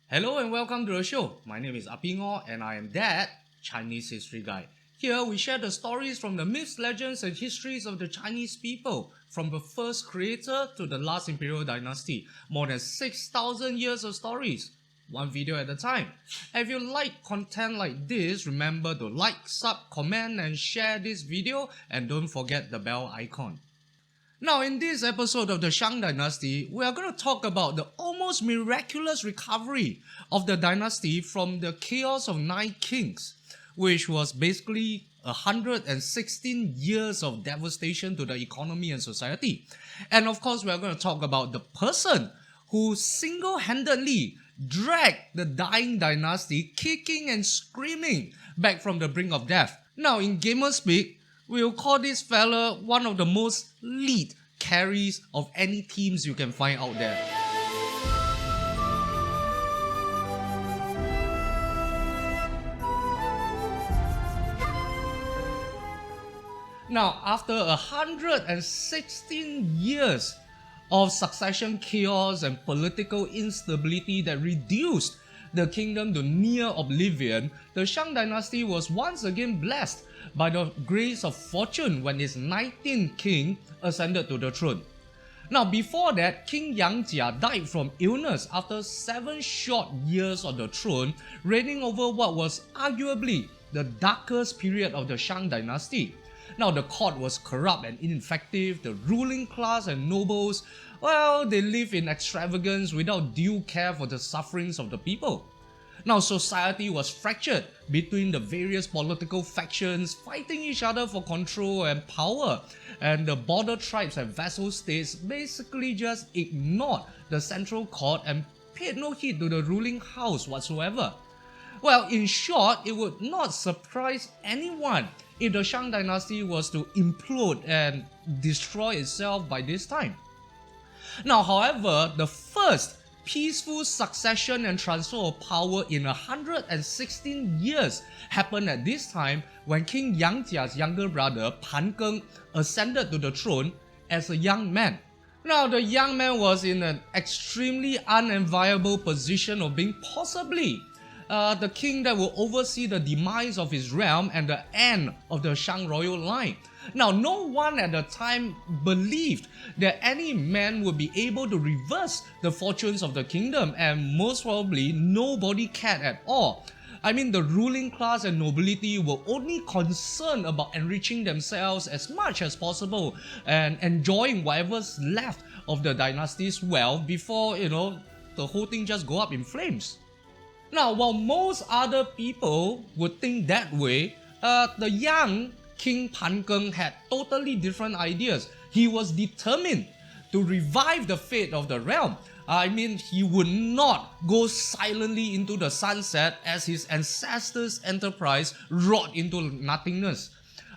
Hello and welcome to the show. My name is Apingo and I am that Chinese history guy. Here we share the stories from the myths, legends and histories of the Chinese people, from the first creator to the last imperial dynasty. More than 6,000 years of stories, one video at a time. If you like content like this, remember to like, sub, comment and share this video, and don't forget the bell icon. Now, in this episode of the Shang Dynasty, we are going to talk about the almost miraculous recovery of the dynasty from the chaos of 9 kings, which was basically 116 years of devastation to the economy and society. And of course, we are going to talk about the person who single-handedly dragged the dying dynasty kicking and screaming back from the brink of death. Now, in gamer speak, we'll call this fella one of the most lead carries of any teams you can find out there. Now, after 116 years of succession chaos and political instability that reduced the kingdom to near oblivion, the Shang Dynasty was once again blessed by the grace of fortune when its 19th king ascended to the throne. Now, before that, King Yangjia died from illness after 7 short years on the throne, reigning over what was arguably the darkest period of the Shang Dynasty. Now, the court was corrupt and ineffective. The ruling class and nobles, well, they lived in extravagance without due care for the sufferings of the people. Now, society was fractured between the various political factions fighting each other for control and power, and the border tribes and vassal states basically just ignored the central court and paid no heed to the ruling house whatsoever. Well, in short, it would not surprise anyone if the Shang Dynasty was to implode and destroy itself by this time. Now, however, the first peaceful succession and transfer of power in 116 years happened at this time when King Yangjia's younger brother Pan庚ascended to the throne as a young man. Now, the young man was in an extremely unenviable position of being possibly the king that will oversee the demise of his realm and the end of the Shang royal line. Now, no one at the time believed that any man would be able to reverse the fortunes of the kingdom, and most probably nobody cared at all. I mean, the ruling class and nobility were only concerned about enriching themselves as much as possible and enjoying whatever's left of the dynasty's wealth before, the whole thing just go up in flames. Now, while most other people would think that way, the young King Pan庚had totally different ideas. He was determined to revive the fate of the realm. I mean, he would not go silently into the sunset as his ancestors' enterprise rot into nothingness.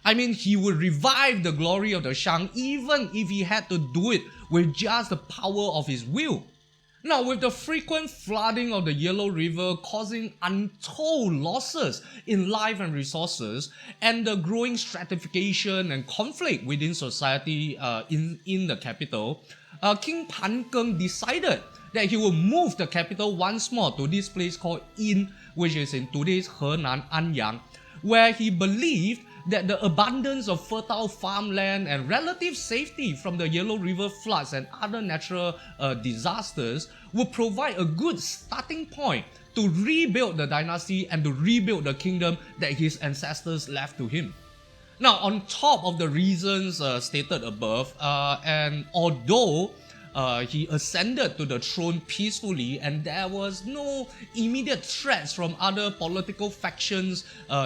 I mean, he would revive the glory of the Shang even if he had to do it with just the power of his will. Now, with the frequent flooding of the Yellow River causing untold losses in life and resources, and the growing stratification and conflict within society in the capital, King Pan庚decided that he would move the capital once more to this place called Yin, which is in today's Henan, Anyang, where he believed that the abundance of fertile farmland and relative safety from the Yellow River floods and other natural disasters would provide a good starting point to rebuild the dynasty and to rebuild the kingdom that his ancestors left to him. Now, on top of the reasons stated above, and although he ascended to the throne peacefully and there was no immediate threats from other political factions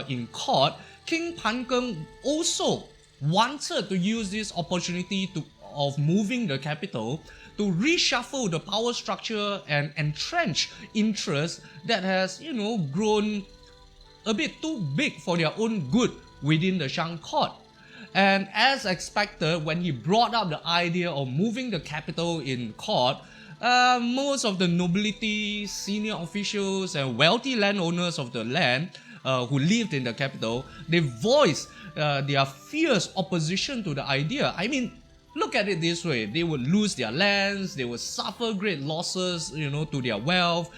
in court, King Pan庚also wanted to use this opportunity of moving the capital to reshuffle the power structure and entrench interests that has, grown a bit too big for their own good within the Shang court. And as expected, when he brought up the idea of moving the capital in court, most of the nobility, senior officials and wealthy landowners of the land who lived in the capital, they voiced their fierce opposition to the idea. I mean, look at it this way, they would lose their lands, they would suffer great losses, to their wealth.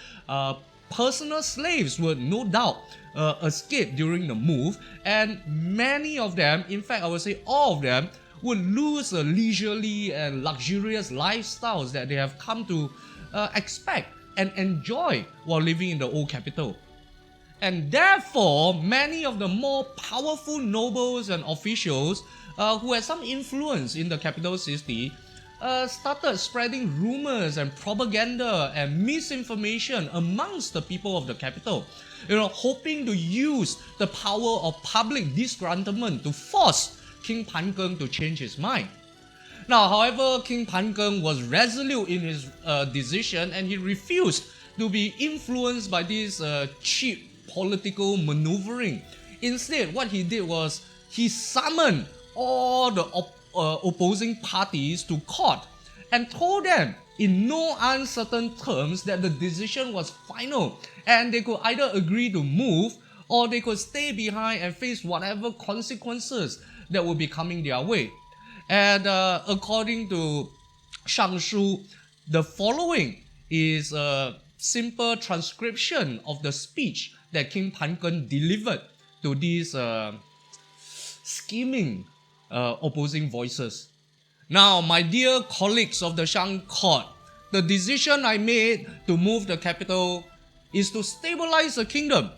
personal slaves would no doubt escape during the move, and many of them, in fact I would say all of them, would lose the leisurely and luxurious lifestyles that they have come to expect and enjoy while living in the old capital. And therefore, many of the more powerful nobles and officials who had some influence in the capital city started spreading rumors and propaganda and misinformation amongst the people of the capital, hoping to use the power of public disgruntlement to force King盘庚to change his mind. Now, however, King盘庚was resolute in his decision, and he refused to be influenced by this cheap political maneuvering. Instead, what he did was he summoned all the opposing parties to court and told them in no uncertain terms that the decision was final and they could either agree to move or they could stay behind and face whatever consequences that would be coming their way. And according to Shang Shu, the following is a simple transcription of the speech that King盘庚delivered to these scheming opposing voices. Now, my dear colleagues of the Shang court, the decision I made to move the capital is to stabilize the kingdom,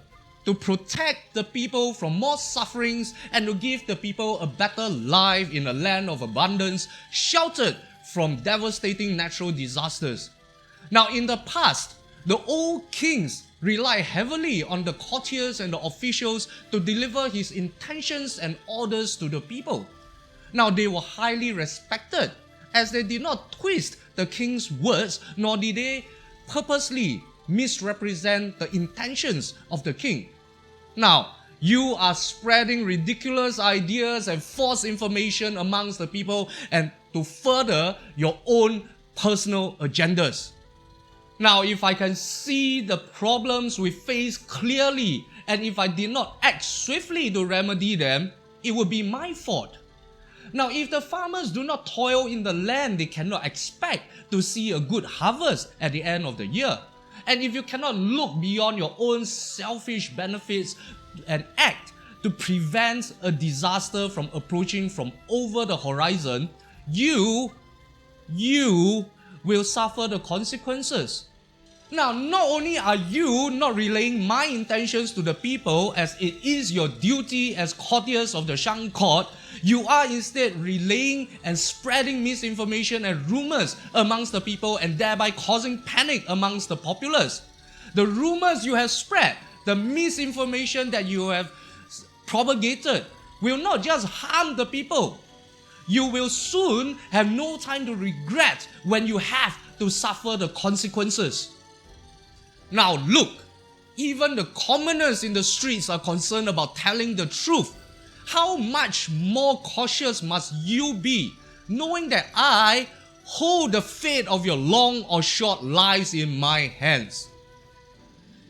to protect the people from more sufferings, and to give the people a better life in a land of abundance, sheltered from devastating natural disasters. Now, in the past, the old kings relied heavily on the courtiers and the officials to deliver his intentions and orders to the people. Now, they were highly respected as they did not twist the king's words, nor did they purposely misrepresent the intentions of the king. Now, you are spreading ridiculous ideas and false information amongst the people and to further your own personal agendas. Now, if I can see the problems we face clearly, and if I did not act swiftly to remedy them, it would be my fault. Now, if the farmers do not toil in the land, they cannot expect to see a good harvest at the end of the year. And if you cannot look beyond your own selfish benefits and act to prevent a disaster from approaching from over the horizon, you will suffer the consequences. Now, not only are you not relaying my intentions to the people as it is your duty as courtiers of the Shang court, you are instead relaying and spreading misinformation and rumors amongst the people and thereby causing panic amongst the populace. The rumors you have spread, the misinformation that you have propagated will not just harm the people. You will soon have no time to regret when you have to suffer the consequences. Now look, even the commoners in the streets are concerned about telling the truth. How much more cautious must you be, knowing that I hold the fate of your long or short lives in my hands?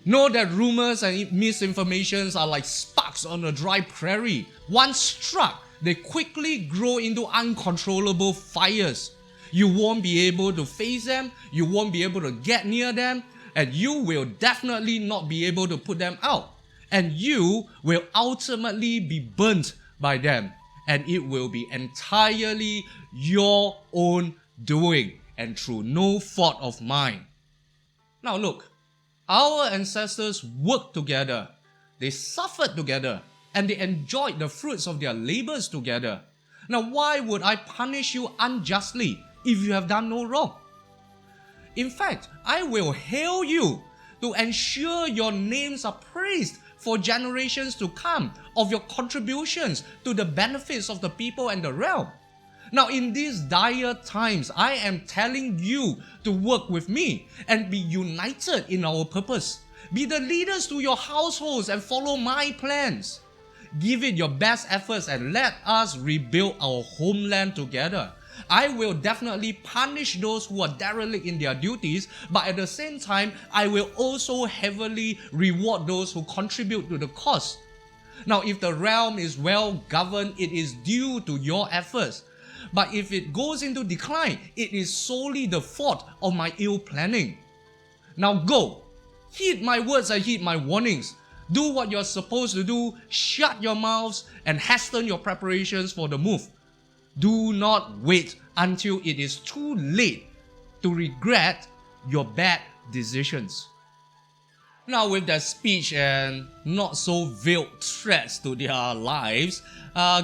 Know that rumors and misinformations are like sparks on a dry prairie. Once struck, they quickly grow into uncontrollable fires. You won't be able to face them, you won't be able to get near them, and you will definitely not be able to put them out. And you will ultimately be burnt by them. And it will be entirely your own doing and through no fault of mine. Now look, our ancestors worked together, they suffered together, and they enjoyed the fruits of their labors together. Now why would I punish you unjustly if you have done no wrong? In fact, I will hail you to ensure your names are praised for generations to come of your contributions to the benefits of the people and the realm. Now in these dire times, I am telling you to work with me and be united in our purpose. Be the leaders to your households and follow my plans. Give it your best efforts and let us rebuild our homeland together. I will definitely punish those who are derelict in their duties, but at the same time, I will also heavily reward those who contribute to the cause. Now, if the realm is well governed, it is due to your efforts. But if it goes into decline, it is solely the fault of my ill planning. Now go, Heed my words and heed my warnings. Do what you're supposed to do, shut your mouths, and hasten your preparations for the move. Do not wait until it is too late to regret your bad decisions. Now, with that speech and not so veiled threats to their lives,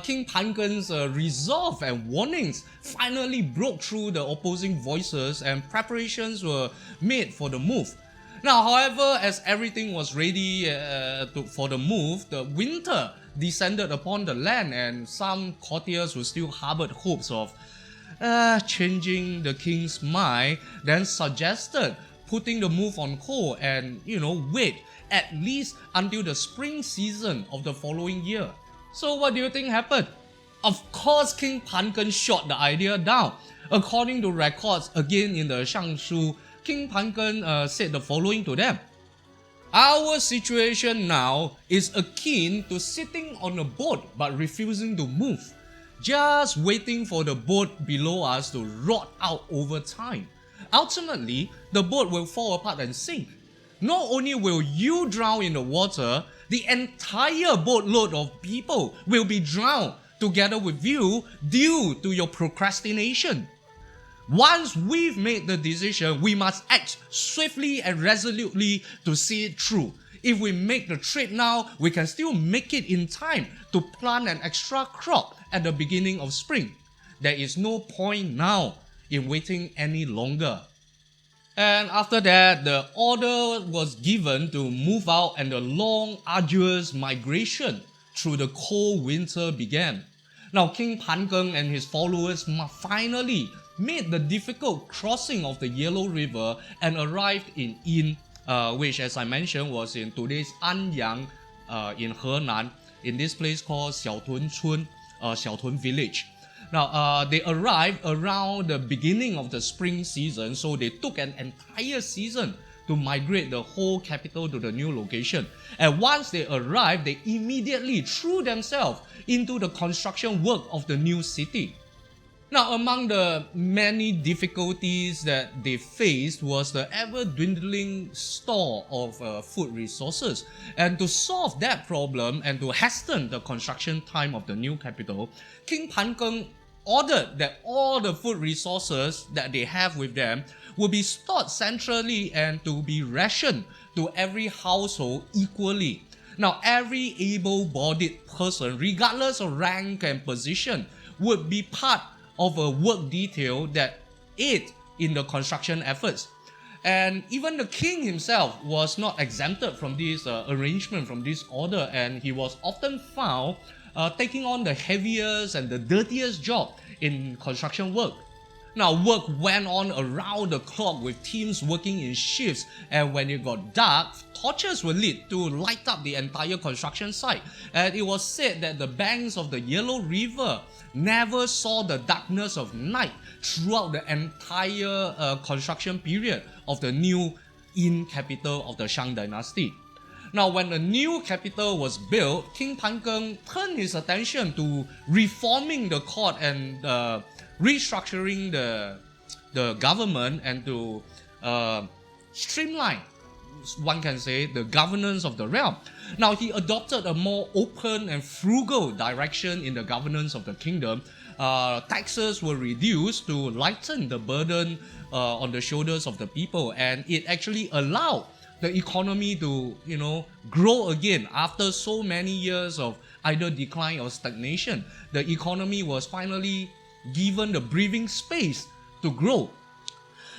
King Pangen's resolve and warnings finally broke through the opposing voices and preparations were made for the move. Now, however, as everything was ready for the move, the winter descended upon the land and some courtiers who still harbored hopes of changing the king's mind then suggested putting the move on hold and, wait at least until the spring season of the following year. So what do you think happened? Of course, King Pangen shot the idea down. According to records, again in the Shang Shu, King Pangen said the following to them. Our situation now is akin to sitting on a boat but refusing to move, just waiting for the boat below us to rot out over time. Ultimately, the boat will fall apart and sink. Not only will you drown in the water, the entire boatload of people will be drowned together with you due to your procrastination. Once we've made the decision, we must act swiftly and resolutely to see it through. If we make the trip now, we can still make it in time to plant an extra crop at the beginning of spring. There is no point now in waiting any longer. And after that, the order was given to move out and the long, arduous migration through the cold winter began. Now, King Pangen and his followers finally made the difficult crossing of the Yellow River and arrived in Yin, which, as I mentioned, was in today's Anyang in Henan, in this place called Xiaotun Village. Now, they arrived around the beginning of the spring season, so they took an entire season to migrate the whole capital to the new location. And once they arrived, they immediately threw themselves into the construction work of the new city. Now, among the many difficulties that they faced was the ever-dwindling store of food resources. And to solve that problem and to hasten the construction time of the new capital, King Pangen ordered that all the food resources that they have with them will be stored centrally and to be rationed to every household equally. Now, every able-bodied person, regardless of rank and position, would be part of a work detail that aid in the construction efforts. And even the king himself was not exempted from this arrangement, from this order, and he was often found taking on the heaviest and the dirtiest job in construction work. Now, work went on around the clock with teams working in shifts, and when it got dark, torches were lit to light up the entire construction site. And it was said that the banks of the Yellow River never saw the darkness of night throughout the entire construction period of the new Yin capital of the Shang Dynasty. Now, when the new capital was built, King Pangen turned his attention to reforming the court and restructuring the government and to streamline, one can say, the governance of the realm. Now, he adopted a more open and frugal direction in the governance of the kingdom. Taxes were reduced to lighten the burden on the shoulders of the people, and it actually allowed the economy to, grow again after so many years of either decline or stagnation. The economy was finally given the breathing space to grow.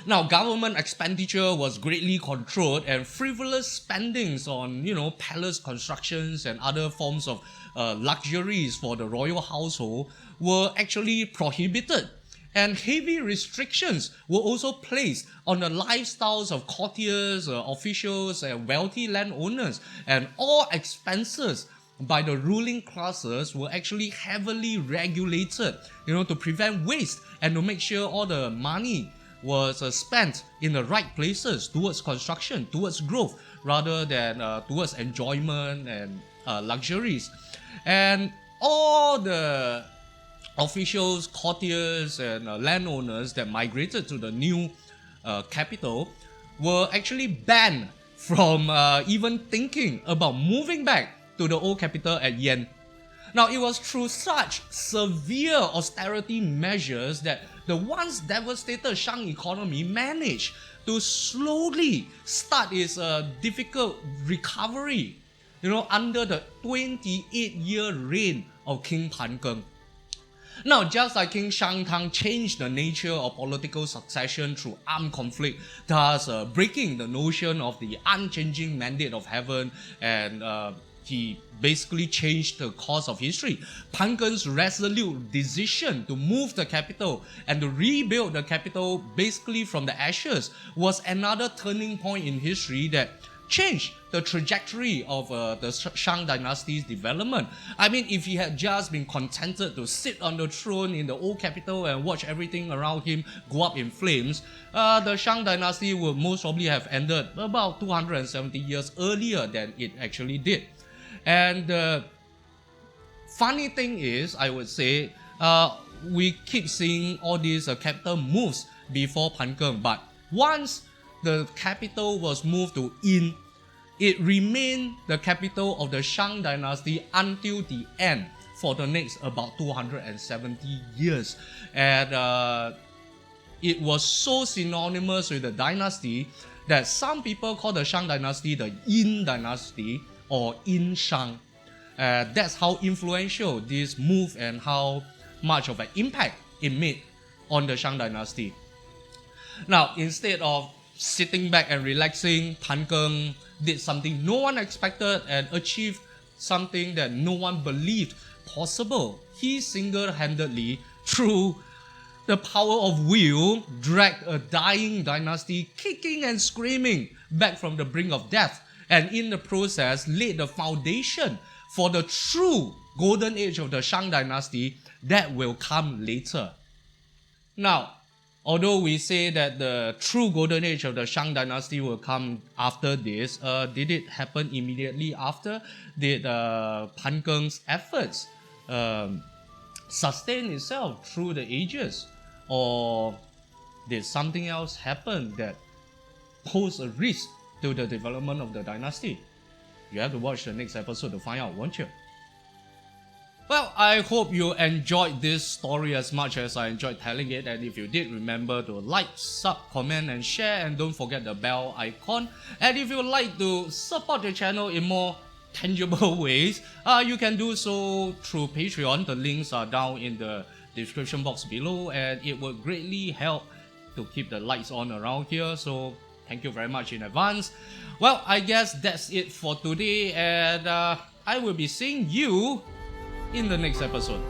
Now, government expenditure was greatly controlled, and frivolous spendings on, palace constructions and other forms of luxuries for the royal household were actually prohibited. And heavy restrictions were also placed on the lifestyles of courtiers, officials, and wealthy landowners. And all expenses by the ruling classes were actually heavily regulated, to prevent waste and to make sure all the money was spent in the right places towards construction, towards growth, rather than towards enjoyment and luxuries. And all the officials, courtiers, and landowners that migrated to the new capital were actually banned from even thinking about moving back to the old capital at Yen. Now, it was through such severe austerity measures that the once devastated Shang economy managed to slowly start its difficult recovery, under the 28-year reign of King盘庚. Now, just like King Shang Tang changed the nature of political succession through armed conflict, thus breaking the notion of the unchanging mandate of heaven, and he basically changed the course of history,盘庚's resolute decision to move the capital and to rebuild the capital basically from the ashes was another turning point in history that changed the trajectory of the Shang Dynasty's development. I mean, if he had just been contented to sit on the throne in the old capital and watch everything around him go up in flames, the Shang Dynasty would most probably have ended about 270 years earlier than it actually did. And the funny thing is, I would say, we keep seeing all these capital moves before盘庚, but once the capital was moved to Yin, it remained the capital of the Shang Dynasty until the end for the next about 270 years. And it was so synonymous with the dynasty that some people call the Shang Dynasty the Yin Dynasty or Yin Shang. That's how influential this move and how much of an impact it made on the Shang Dynasty. Now, instead of sitting back and relaxing,盘庚did something no one expected and achieved something that no one believed possible. He single-handedly, through the power of will, dragged a dying dynasty kicking and screaming back from the brink of death, and in the process laid the foundation for the true golden age of the Shang Dynasty that will come later. Now, although we say that the true golden age of the Shang Dynasty will come after this, did it happen immediately after? Did盘庚's efforts sustain itself through the ages? Or did something else happen that posed a risk to the development of the dynasty? You have to watch the next episode to find out, won't you? Well, I hope you enjoyed this story as much as I enjoyed telling it, and if you did, remember to like, sub, comment and share, and don't forget the bell icon. And if you would like to support the channel in more tangible ways, you can do so through Patreon. The links are down in the description box below, and it would greatly help to keep the lights on around here, so thank you very much in advance. Well, I guess that's it for today, and I will be seeing you in the next episode.